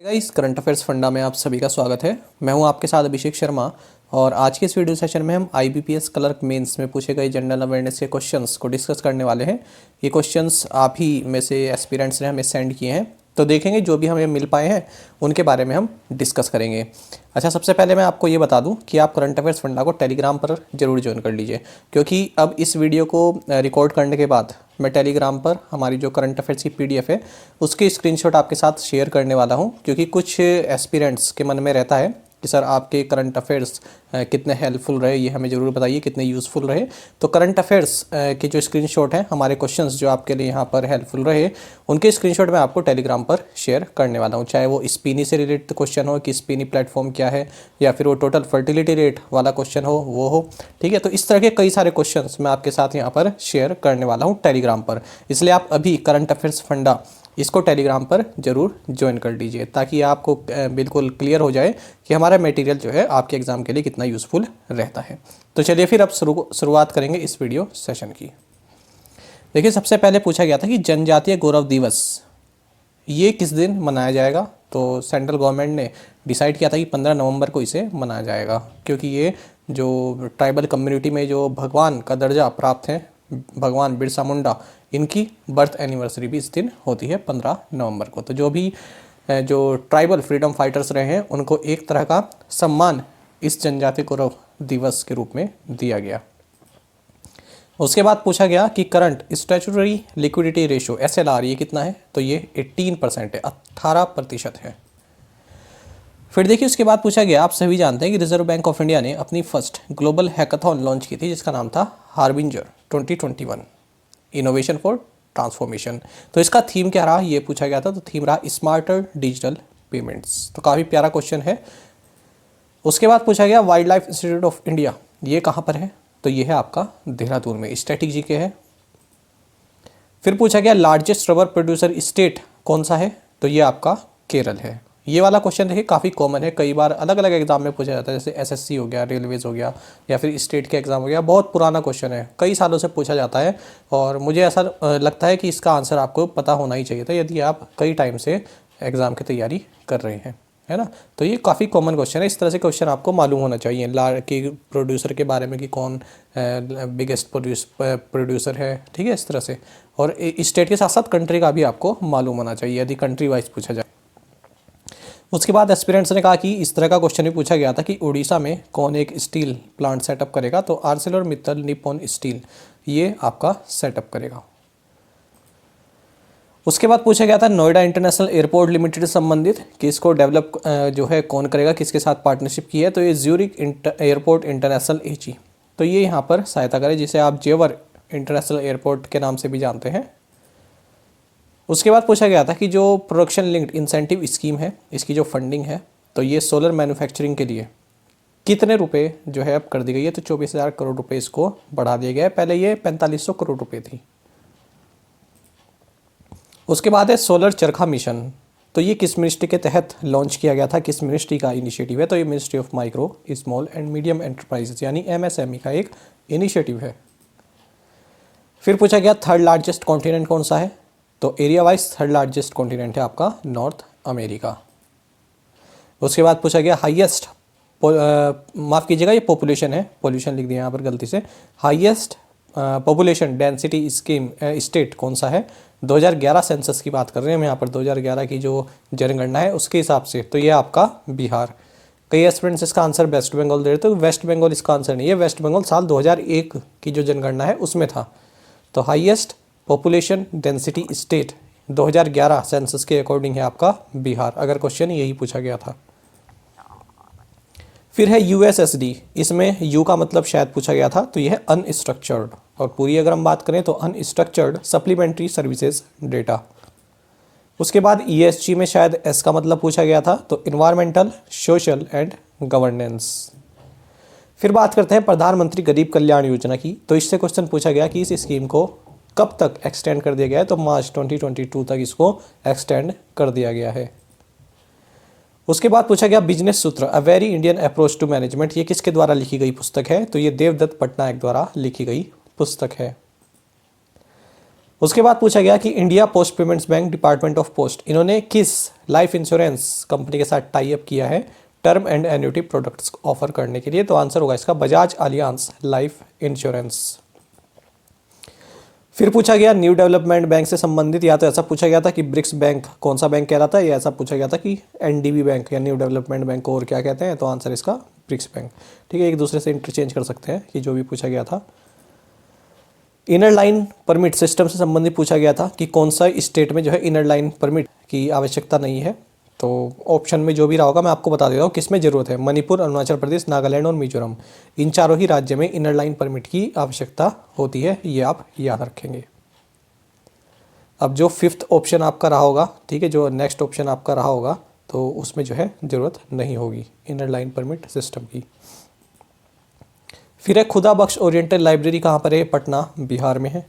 Guys, current affairs funda में आप सभी का स्वागत है। मैं हूं आपके साथ अभिषेक शर्मा और आज के इस वीडियो सेशन में हम आईबीपीएस क्लर्क मेंस में पूछे गए जनरल अवेयरनेस के क्वेश्चंस को डिस्कस करने वाले हैं। ये क्वेश्चंस आप ही में से एस्पिरेंट्स ने हमें सेंड किए हैं, तो देखेंगे जो भी हमें मिल पाए हैं उनके बारे में हम डिस्कस करेंगे। अच्छा, सबसे पहले मैं आपको ये बता दूं कि आप करंट अफेयर्स फंडा को टेलीग्राम पर जरूर ज्वाइन कर लीजिए, क्योंकि अब इस वीडियो को रिकॉर्ड करने के बाद मैं टेलीग्राम पर हमारी जो करंट अफेयर्स की पीडीएफ है उसकी स्क्रीनशॉट आपके साथ शेयर करने वाला हूं, क्योंकि कुछ एस्पिरेंट्स के मन में रहता है कि सर आपके करंट अफेयर्स कितने हेल्पफुल रहे, ये हमें ज़रूर बताइए, कितने यूज़फुल रहे। तो करंट अफेयर्स के जो स्क्रीनशॉट हैं, हमारे क्वेश्चंस जो आपके लिए यहाँ पर हेल्पफुल रहे, उनके स्क्रीनशॉट मैं आपको टेलीग्राम पर शेयर करने वाला हूँ। चाहे वो स्पिनी से रिलेटेड क्वेश्चन हो कि स्पिनी प्लेटफॉर्म क्या है, या फिर वो टोटल फर्टिलिटी रेट वाला क्वेश्चन हो, वो हो। ठीक है, तो इस तरह के कई सारे क्वेश्चंस मैं आपके साथ यहाँ पर शेयर करने वाला हूँ टेलीग्राम पर। इसलिए आप अभी करंट अफेयर्स फंडा इसको टेलीग्राम पर जरूर ज्वाइन कर लीजिए, ताकि आपको बिल्कुल क्लियर हो जाए कि हमारा मटेरियल जो है आपके एग्ज़ाम के लिए कितना यूज़फुल रहता है। तो चलिए फिर अब शुरुआत करेंगे इस वीडियो सेशन की। देखिए, सबसे पहले पूछा गया था कि जनजातीय गौरव दिवस ये किस दिन मनाया जाएगा। तो सेंट्रल गवर्नमेंट ने डिसाइड किया था कि 15 नवंबर को इसे मनाया जाएगा, क्योंकि ये जो ट्राइबल कम्युनिटी में जो भगवान का दर्जा प्राप्त है, भगवान बिरसा मुंडा, इनकी बर्थ एनिवर्सरी भी इस दिन होती है 15 नवंबर को। तो जो भी जो ट्राइबल फ्रीडम फाइटर्स रहे हैं उनको एक तरह का सम्मान इस जनजातीय गौरव दिवस के रूप में दिया गया। उसके बाद पूछा गया कि current statutory liquidity ratio SLR ये कितना है। तो ये 18% है, 18% है। फिर देखिए, उसके बाद पूछा गया, आप सभी जानते हैं कि रिजर्व बैंक ऑफ इंडिया ने अपनी फर्स्ट ग्लोबल हैकाथॉन लॉन्च की थी, जिसका नाम था हार्बिंजर 2021 इनोवेशन फॉर ट्रांसफॉर्मेशन। तो इसका थीम क्या रहा, ये पूछा गया था। तो थीम रहा स्मार्टर डिजिटल पेमेंट्स। तो काफ़ी प्यारा क्वेश्चन है। उसके बाद पूछा गया wild life institute of India ये कहाँ पर है। तो ये है आपका देहरादून में, स्टैटिक जीके है। फिर पूछा गया लार्जेस्ट रबर प्रोड्यूसर स्टेट कौन सा है। तो ये आपका केरल है। ये वाला क्वेश्चन देखिए काफ़ी कॉमन है, कई बार अलग अलग एग्जाम में पूछा जाता है, जैसे SSC हो गया, रेलवेज हो गया, या फिर स्टेट के एग्ज़ाम हो गया। बहुत पुराना क्वेश्चन है, कई सालों से पूछा जाता है, और मुझे ऐसा लगता है कि इसका आंसर आपको पता होना ही चाहिए था यदि आप कई टाइम से एग्ज़ाम की तैयारी कर रहे हैं, है ना। तो ये काफ़ी कॉमन क्वेश्चन है। इस तरह से क्वेश्चन आपको मालूम होना चाहिए कि प्रोड्यूसर के बारे में कि कौन बिगेस्ट प्रोड्यूसर है, ठीक है, इस तरह से। और स्टेट के साथ साथ कंट्री का भी आपको मालूम होना चाहिए यदि कंट्री वाइज पूछा जाए। उसके बाद एस्पिरेंट्स ने कहा कि इस तरह का क्वेश्चन भी पूछा गया था कि उड़ीसा में कौन एक स्टील प्लांट सेटअप करेगा। तो आर्सेलरमित्तल निप्पॉन स्टील ये आपका सेटअप करेगा। उसके बाद पूछा गया था नोएडा इंटरनेशनल एयरपोर्ट लिमिटेड से संबंधित कि इसको डेवलप जो है कौन करेगा, किसके साथ पार्टनरशिप की है। तो ये ज्यूरिक एयरपोर्ट इंटरनेशनल AG, तो ये यहाँ पर सहायता करे, जिसे आप जेवर इंटरनेशनल एयरपोर्ट के नाम से भी जानते हैं। उसके बाद पूछा गया था कि जो प्रोडक्शन लिंक्ड इंसेंटिव स्कीम है, इसकी जो फंडिंग है, तो ये सोलर मैन्युफैक्चरिंग के लिए कितने रुपए जो है अब कर दी गई है। तो 24,000 करोड़ रुपए इसको बढ़ा दिया गया है, पहले ये 4500 करोड़ रुपए थी। उसके बाद है सोलर चरखा मिशन। तो ये किस मिनिस्ट्री के तहत लॉन्च किया गया था, किस मिनिस्ट्री का इनिशिएटिव है। तो ये ministry of micro small and medium enterprises यानी MSME का एक इनिशिएटिव है। फिर पूछा गया थर्ड लार्जेस्ट कॉन्टिनेंट कौन सा है। तो area wise third largest continent है आपका नॉर्थ अमेरिका। उसके बाद पूछा गया हाईएस्ट, माफ़ कीजिएगा ये पॉपुलेशन है, पॉल्यूशन लिख दिया यहाँ पर गलती से, highest population density scheme state कौन सा है। 2011 सेंसस की बात कर रहे हैं हम यहाँ पर, 2011 की जो जनगणना है उसके हिसाब से। तो ये आपका बिहार। कई एस्पिरेंट्स इसका आंसर वेस्ट बंगाल दे रहे थे, तो वेस्ट बंगाल इसका आंसर नहीं है। वेस्ट बंगाल साल 2001 की जो जनगणना है उसमें था। तो highest population density state 2011 census के अकॉर्डिंग है आपका बिहार, अगर क्वेश्चन यही पूछा गया था। फिर है USSD, इसमें U का मतलब शायद पूछा गया था। तो यह है अनस्ट्रक्चर्ड, और पूरी अगर हम बात करें तो अनस्ट्रक्चर्ड सप्लीमेंट्री सर्विसेज डेटा। उसके बाद ESG में शायद S का मतलब पूछा गया था। तो इन्वायरमेंटल, सोशल एंड गवर्नेंस। फिर बात करते हैं प्रधानमंत्री गरीब कल्याण योजना की। तो इससे क्वेश्चन पूछा गया कि इस स्कीम को कब तक एक्सटेंड कर दिया गया है। तो मार्च 2022 तक इसको एक्सटेंड कर दिया गया है। उसके बाद पूछा गया business Sutra a very Indian approach to management, ये किसके द्वारा लिखी गई पुस्तक है। तो ये देवदत्त पटनायक द्वारा लिखी गई पुस्तक है। उसके बाद पूछा गया कि India post payments bank department of post, इन्होंने किस लाइफ इंश्योरेंस कंपनी के साथ टाई अप किया है term and annuity products offer करने के लिए? तो आंसर होगा इसका बजाज अलियांज लाइफ इंश्योरेंस। फिर पूछा गया न्यू डेवलपमेंट बैंक से संबंधित, या तो ऐसा पूछा गया था कि ब्रिक्स बैंक कौन सा बैंक कहलाता है, या ऐसा पूछा गया था कि एनडीबी बैंक या न्यू डेवलपमेंट बैंक को और क्या कहते हैं? तो आंसर इसका ब्रिक्स बैंक। ठीक है, एक दूसरे से इंटरचेंज कर सकते हैं कि जो भी पूछा गया था। इनर लाइन परमिट सिस्टम से संबंधित पूछा गया था कि कौन सा स्टेट में जो है इनर लाइन परमिट की आवश्यकता नहीं है? तो ऑप्शन में जो भी रहा होगा मैं आपको बता देता हूँ किस में ज़रूरत है। मणिपुर, अरुणाचल प्रदेश, नागालैंड और मिजोरम, इन चारों ही राज्य में इनर लाइन परमिट की आवश्यकता होती है, ये आप याद रखेंगे। अब जो फिफ्थ ऑप्शन आपका रहा होगा, ठीक है, जो नेक्स्ट ऑप्शन आपका रहा होगा, तो उसमें जो है ज़रूरत नहीं होगी इनर लाइन परमिट सिस्टम की। फिर है खुदा बख्श ओरिएंटल लाइब्रेरी कहाँ पर है? पटना, बिहार में है।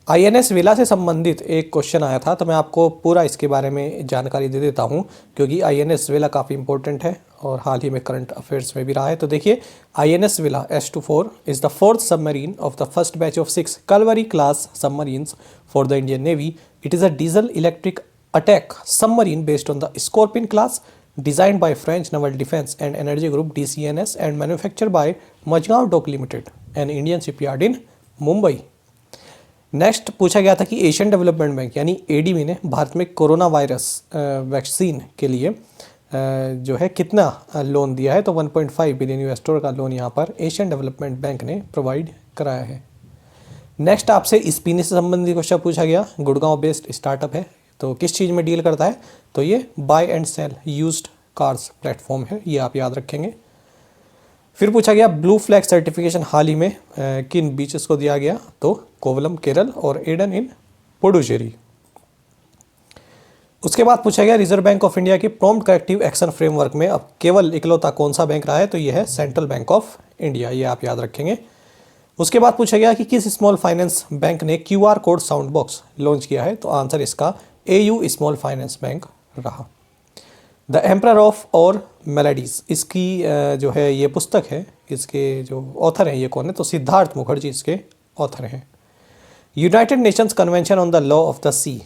आईएनएस वेला से संबंधित एक क्वेश्चन आया था, तो मैं आपको पूरा इसके बारे में जानकारी दे देता हूँ, क्योंकि आईएनएस वेला काफ़ी इंपॉर्टेंट है और हाल ही में करंट अफेयर्स में भी रहा है। तो देखिए, INS Vela S24 is the fourth submarine of the first batch of 6 Kalvari class submarines for the Indian navy. It is a diesel electric attack submarine based on the Scorpene class, designed by French Naval Defense and Energy Group DCNS and manufactured by Majgaon Dock Limited, an Indian shipyard in Mumbai. Next पूछा गया था कि Asian development bank यानी ADB ने भारत में corona virus vaccine के लिए जो है कितना लोन दिया है? तो 1.5 बिलियन US डॉलर का लोन यहाँ पर एशियन डेवलपमेंट बैंक ने प्रोवाइड कराया है। नेक्स्ट आपसे स्पिनी से संबंधित क्वेश्चन पूछा गया। गुड़गांव बेस्ड स्टार्टअप है, तो किस चीज़ में डील करता है? तो ये buy and sell used cars platform है, ये आप याद रखेंगे। फिर पूछा गया ब्लू फ्लैग सर्टिफिकेशन हाल ही में किन बीचेस को दिया गया? तो कोवलम केरल और एडन इन पुडुचेरी। उसके बाद पूछा गया रिजर्व बैंक ऑफ इंडिया की प्रॉम्प्ट करेक्टिव एक्शन फ्रेमवर्क में अब केवल इकलौता कौन सा बैंक रहा है? तो ये है सेंट्रल बैंक ऑफ इंडिया, ये आप याद रखेंगे। उसके बाद पूछा गया कि किस स्मॉल फाइनेंस बैंक ने QR code sound box launch किया है? तो आंसर इसका AU स्मॉल फाइनेंस बैंक रहा। द एम्परर ऑफ और मेलेडीज, इसकी जो है ये पुस्तक है, इसके जो ऑथर हैं ये कौन है? तो सिद्धार्थ मुखर्जी इसके ऑथर हैं। United Nations Convention on the Law of the Sea,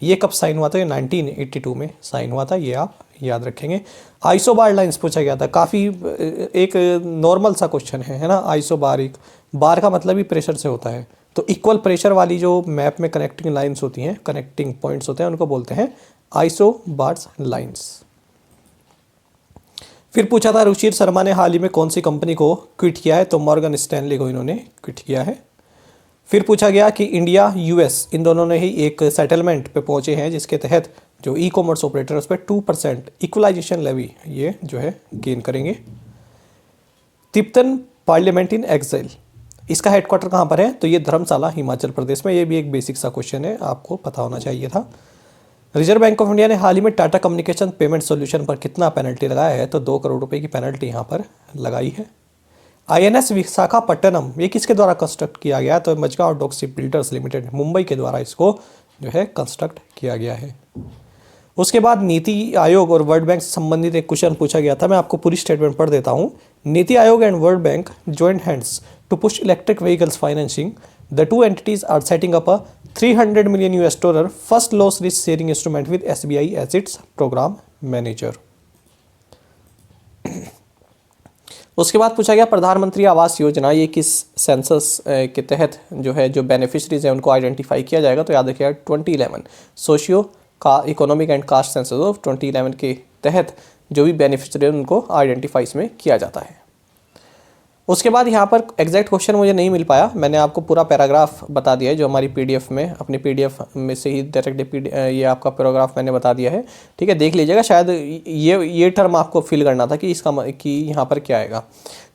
ये कब साइन हुआ था? ये 1982 में साइन हुआ था, ये आप याद रखेंगे। आइसोबार लाइंस पूछा गया था, काफ़ी एक नॉर्मल सा क्वेश्चन है ना। आइसोबारिक, बार का मतलब ही प्रेशर से होता है, तो इक्वल प्रेशर वाली जो मैप में कनेक्टिंग लाइंस होती हैं, कनेक्टिंग पॉइंट्स होते हैं, उनको बोलते हैं आइसोबार्स लाइंस। फिर पूछा था रुचिर शर्मा ने हाल ही में कौन सी कंपनी को क्विट किया है? तो मॉर्गन स्टैनली को इन्होंने क्विट किया है। फिर पूछा गया कि इंडिया US इन दोनों ने ही एक सेटलमेंट पे पहुंचे हैं, जिसके तहत जो ई-कॉमर्स ऑपरेटर उस पर 2% इक्वलाइजेशन लेवी ये जो है गेन करेंगे। तिब्बतन पार्लियामेंट इन एग्जाइल, इसका हेडक्वार्टर कहाँ पर है? तो ये धर्मशाला, हिमाचल प्रदेश में। ये भी एक बेसिक सा क्वेश्चन है, आपको पता होना चाहिए था। रिजर्व बैंक ऑफ इंडिया ने हाल ही में टाटा कम्युनिकेशन पेमेंट सॉल्यूशन पर कितना पेनल्टी लगाया है? तो 2 करोड़ रुपए की पेनल्टी यहाँ पर लगाई है। INS विशाखापट्टनम, ये किसके द्वारा कंस्ट्रक्ट किया गया? तो Mazagon Dock Shipbuilders Limited Mumbai के द्वारा इसको जो है कंस्ट्रक्ट किया गया है। उसके बाद नीति आयोग और वर्ल्ड बैंक से संबंधित एक क्वेश्चन पूछा गया था, मैं आपको पूरी स्टेटमेंट पढ़ देता हूँ। NITI Aayog and world bank joined hands to push electric vehicles financing. The two entities are setting up a $300 million first loss risk sharing instrument with SBI as its program manager. उसके बाद पूछा गया प्रधानमंत्री आवास योजना, ये किस सेंसस के तहत जो है जो बेनिफिशरीज हैं उनको आइडेंटिफाई किया जाएगा? तो याद रखिएगा 2011 सोशियो का economic and caste census of 2011 के तहत जो भी बेनिफिशरी है उनको आइडेंटिफाई इसमें किया जाता है। उसके बाद यहाँ पर एग्जैक्ट क्वेश्चन मुझे नहीं मिल पाया, मैंने आपको पूरा पैराग्राफ बता दिया है जो हमारी PDF में, अपनी PDF में से ही डायरेक्टली ये आपका पैराग्राफ मैंने बता दिया है। ठीक है, देख लीजिएगा, शायद ये टर्म आपको फिल करना था कि इसका कि यहाँ पर क्या आएगा।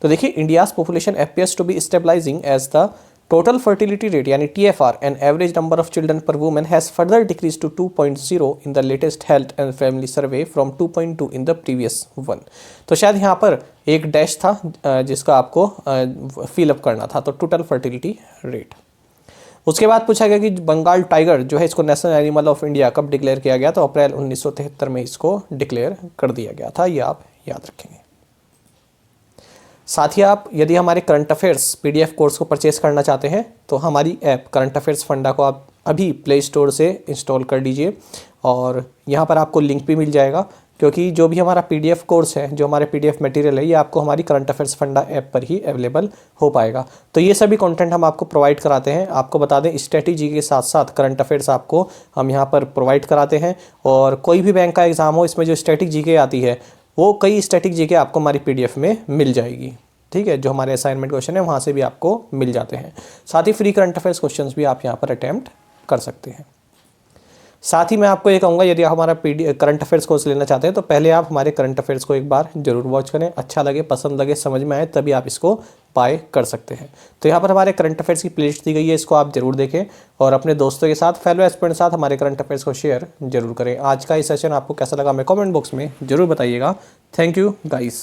तो देखिए, India's population appears to be stabilising as the total fertility rate यानी TFR and average number of children per women has further decrease to 2.0 in the latest health and family survey from 2.2 in the previous one. तो शायद यहाँ पर एक dash था जिसका आपको fill up करना था, तो टोटल फर्टिलिटी रेट। उसके बाद पूछा गया कि बंगाल टाइगर जो है इसको नेशनल एनिमल ऑफ इंडिया कब डिक्लेयर किया गया? तो अप्रैल 1973 में इसको डिक्लेयर कर दिया गया था, ये आप याद रखेंगे। साथ ही आप यदि हमारे करंट अफेयर्स पीडीएफ कोर्स को परचेस करना चाहते हैं तो हमारी ऐप करंट अफेयर्स फंडा को आप अभी प्ले स्टोर से इंस्टॉल कर लीजिए और यहाँ पर आपको लिंक भी मिल जाएगा, क्योंकि जो भी हमारा पीडीएफ कोर्स है, जो हमारे पीडीएफ मटेरियल है, ये आपको हमारी करंट अफेयर्स फंडा ऐप पर ही अवेलेबल हो पाएगा। तो ये सभी कंटेंट हम आपको प्रोवाइड कराते हैं। आपको बता दें, स्ट्रेटेजी के साथ साथ करंट अफेयर्स आपको हम यहाँ पर प्रोवाइड कराते हैं। और कोई भी बैंक का एग्ज़ाम हो, इसमें जो स्टैटिक जीके आती है वो कई स्टैटिक जीके आपको हमारी पीडीएफ में मिल जाएगी। ठीक है, जो हमारे असाइनमेंट क्वेश्चन है वहाँ से भी आपको मिल जाते हैं। साथ ही फ्री करंट अफेयर्स क्वेश्चंस भी आप यहाँ पर अटैम्प्ट कर सकते हैं। साथ ही मैं आपको ये कहूँगा, यदि आप हमारा करंट अफेयर्स कोर्स लेना चाहते हैं तो पहले आप हमारे करंट अफेयर्स को एक बार जरूर वॉच करें। अच्छा लगे, पसंद लगे, समझ में आए, तभी आप इसको बाय कर सकते हैं। तो यहाँ पर हमारे करंट अफेयर्स की प्लेलिस्ट दी गई है, इसको आप जरूर देखें और अपने दोस्तों के साथ, फेलो एस्पिरेंट के साथ हमारे करंट अफेयर्स को शेयर जरूर करें। आज का ये सेशन आपको कैसा लगा हमें कॉमेंट बॉक्स में जरूर बताइएगा। Thank you guys.